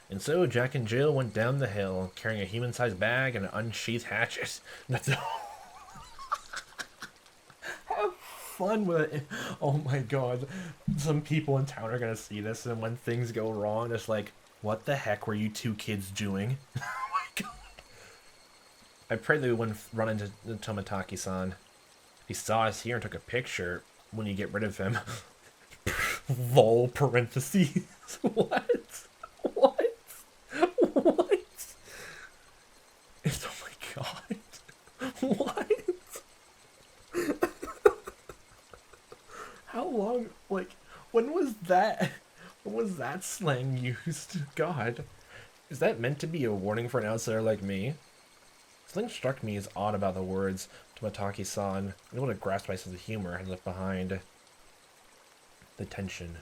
And so Jack and Jill went down the hill, carrying a human-sized bag and an unsheathed hatchet. That's have fun with it. Oh my god. Some people in town are gonna see this, and when things go wrong, it's like, what the heck were you two kids doing? Oh my god. I prayed that we wouldn't run into Tomataki-san. He saw us here and took a picture when you get rid of him. Lol, parentheses. What? What? What? It's, oh my god. What? How long, like, when was that slang used? God. Is that meant to be a warning for an outsider like me? Something struck me as odd about the words Tomataki-san. I able to grasp my sense of humor and left behind the tension.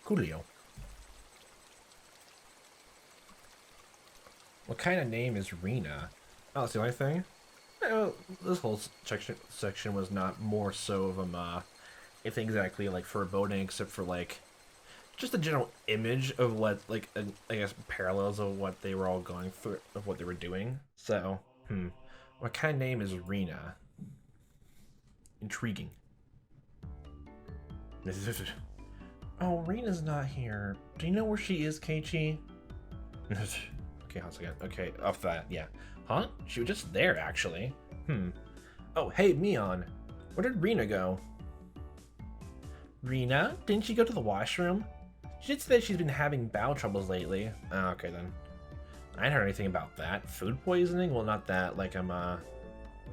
Coolio. What kind of name is Rena? Oh, that's the only thing? Well, this whole section was not more so of anything exactly like foreboding, except for like just the general image of what like I guess parallels of what they were all going through, of what they were doing. So, what kind of name is Rena? Intriguing. Oh, Rena's not here. Do you know where she is, Keiichi? Okay, hold on. Okay, off that, yeah. Huh? She was just there, actually. Oh, hey, Mion. Where did Rena go? Rena? Didn't she go to the washroom? She did say that she's been having bowel troubles lately. Oh, okay, then. I hadn't heard anything about that. Food poisoning? Well, not that. Like, Or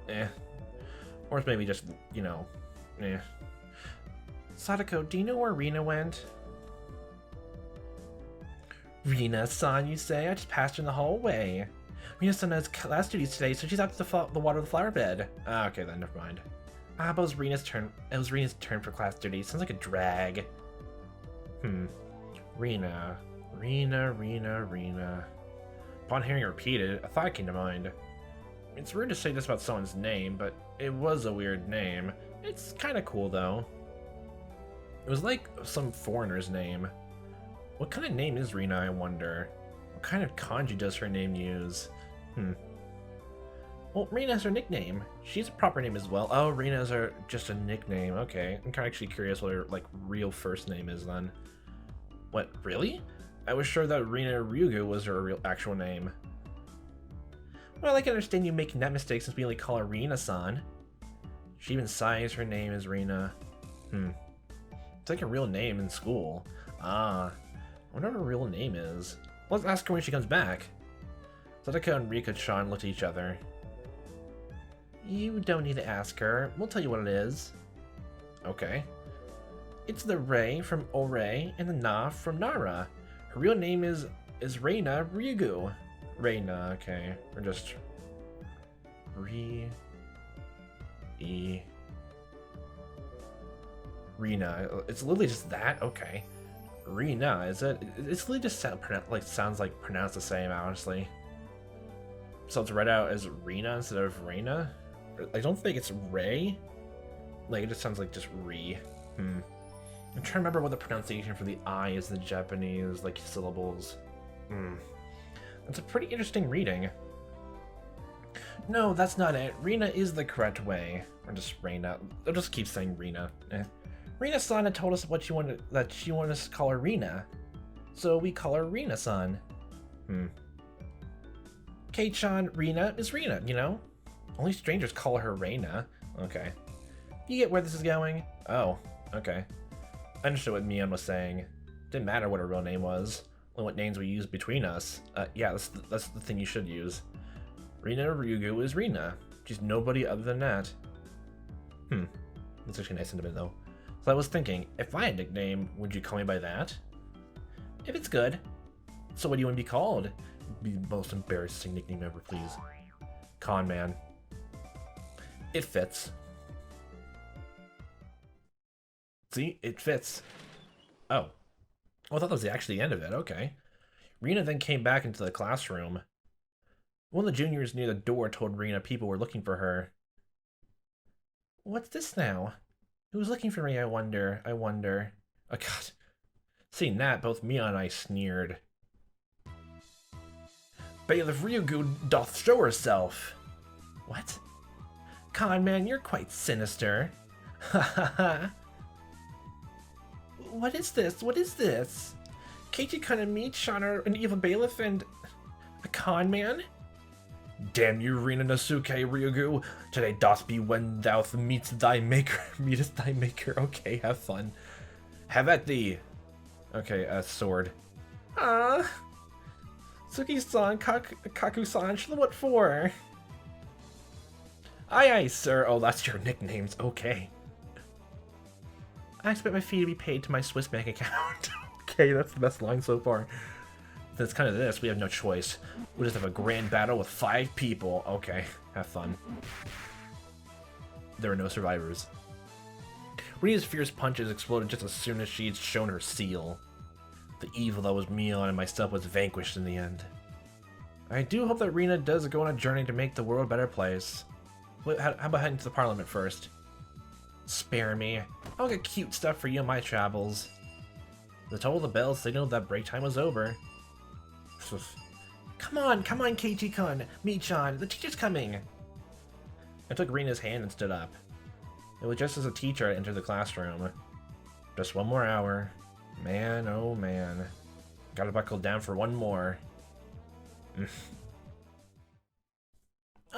it's maybe just, you know, Sadako, do you know where Rena went? Rena-san, you say? I just passed her in the hallway. Rena-san has class duties today, so she's out to the water the flower bed. Ah, okay then, never mind. Ah, but it was Rena's turn. It was Rena's turn for class duties. Sounds like a drag. Rena. Upon hearing it repeated, a thought came to mind. It's weird to say this about someone's name, but it was a weird name. It's kind of cool, though. It was like some foreigner's name. What kind of name is Rena, I wonder? What kind of kanji does her name use? Well, Rena's her nickname. She's a proper name as well. Oh, Rena's just a nickname. Okay. I'm kind of actually curious what her, like, real first name is, then. What, really? I was sure that Rena Ryugu was her real actual name. Well, I can understand you making that mistake since we only call her Rena-san. She even sighs her name is Rena. It's like a real name in school. Ah. I wonder what her real name is. Let's ask her when she comes back. Sadako and Rika-chan looked at each other. You don't need to ask her. We'll tell you what it is. Okay. It's the Rei from Ore and the Na from Nara. Her real name is Reina Ryugu. Reina, okay. Or just Rena. It's literally just that? Okay. Rena, is it? It's literally just sounds like pronounced the same, honestly. So it's read out as Rena instead of Reina? I don't think it's Ray. Like, it just sounds like just Re. I'm trying to remember what the pronunciation for the I is in the Japanese, like, syllables. That's a pretty interesting reading. No, that's not it. Rena is the correct way. Or just Reina. I'll just keep saying Rena. Rena-san had told us that she wanted us to call her Rena. So we call her Rena-san. Kei-chan, Rena is Rena, you know? Only strangers call her Reina. Okay. You get where this is going? Oh, okay. I understood what Mion was saying. Didn't matter what her real name was. Only what names we used between us. Yeah, that's the thing you should use. Rena Ryugu is Rena. She's nobody other than that. That's actually a nice sentiment, though. So I was thinking, if I had a nickname, would you call me by that? If it's good. So what do you want to be called? Be the most embarrassing nickname ever, please. Con Man. It fits. See? It fits. Oh. Oh, I thought that was actually the end of it. Okay. Rena then came back into the classroom. One of the juniors near the door told Rena people were looking for her. What's this now? Who's looking for me, I wonder? Oh, God. Seeing that, both Mia and I sneered. Bailiff Ryugu doth show herself. What? Con man, you're quite sinister. Ha ha ha. What is this? What is this? Keiichi kind of meet Shana, an evil bailiff, and a con man? Damn you, Rina Nasuke Ryugu. Today doth be when thou meetest thy maker. Okay, have fun. Have at thee. Okay, sword. Ah. Suki-san, Kaku-san, what for? Aye, aye, sir. Oh, that's your nicknames. Okay. I expect my fee to be paid to my Swiss bank account. Okay, that's the best line so far. That's kind of this. We have no choice. We just have a grand battle with 5 people. Okay, have fun. There are no survivors. Rina's fierce punches exploded just as soon as she'd shown her seal. The evil that was Mion and myself was vanquished in the end. I do hope that Rina does go on a journey to make the world a better place. Wait, how about heading to the Parliament first? Spare me. I'll get cute stuff for you on my travels. The toll of the bell signaled that break time was over. Come on, Keiichi-kun, Michan, the teacher's coming. I took Rina's hand and stood up. It was just as the teacher entered the classroom. Just one more hour. Man, oh man. Gotta buckle down for one more. That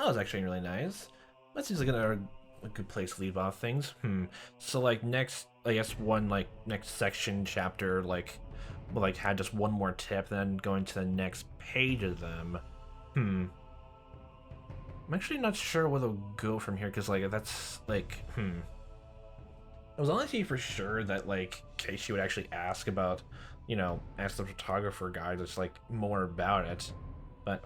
was actually really nice. That seems like a good place to leave off things. So like next, I guess next section chapter had just one more tip, then going to the next page of them. I'm actually not sure where they'll go from here, because that's I was honestly for sure that Keiichi would actually ask about, ask the photographer guy just more about it, but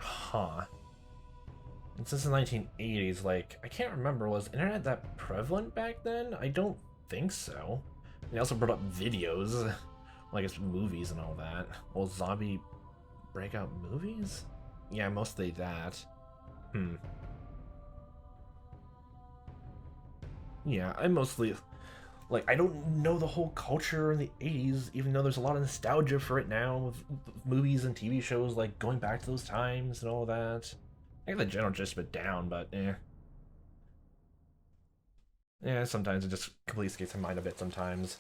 And since the 1980s, I can't remember, was internet that prevalent back then? I don't think so. They also brought up videos, it's movies and all that. Well, zombie breakout movies? Yeah, mostly that. Yeah, I mostly, I don't know the whole culture in the 80s, even though there's a lot of nostalgia for it now, with movies and TV shows, going back to those times and all that. I get the general gist of it down, but yeah, sometimes it just completely escapes my mind a bit sometimes.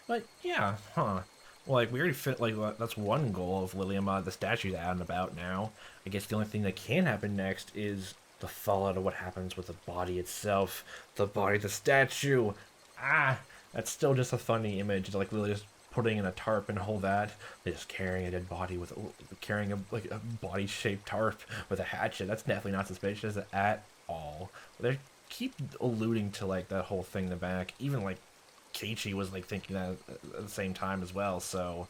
But yeah, Well, we already fit, that's one goal of Lilium, the statue's out and about now. I guess the only thing that can happen next is the fallout of what happens with the body itself. The body of the statue! That's still just a funny image, Lily just putting in a tarp and all that. They're just carrying a dead body carrying a body-shaped tarp with a hatchet. That's definitely not suspicious at all. They keep alluding to that whole thing in the back. Even Keiichi was thinking that at the same time as well. So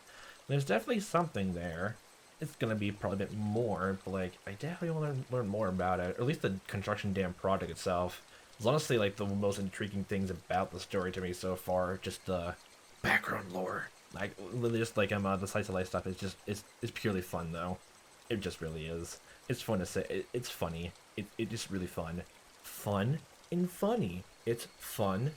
there's definitely something there. It's gonna be probably a bit more, but I definitely want to learn more about it. Or at least the construction dam project itself. It's honestly the most intriguing things about the story to me so far. Just the background lore, just the slice of life stuff is just it's purely fun though. It just really is. It's fun to say. It's funny. It's just really fun and funny. It's fun.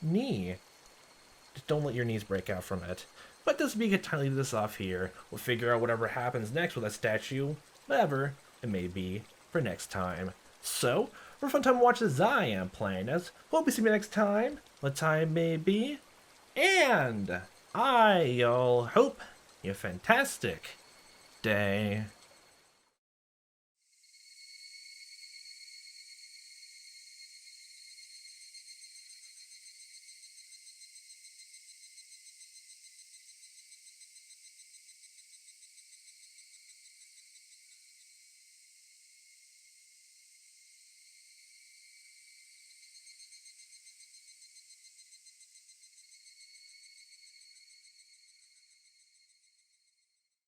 Just don't let your knees break out from it. But this would be a good time to leave this off here. We'll figure out whatever happens next with that statue, whatever it may be, for next time. So for a fun time to watch as I am playing as. Hope you see me next time. What time may be. And I all hope you a fantastic day.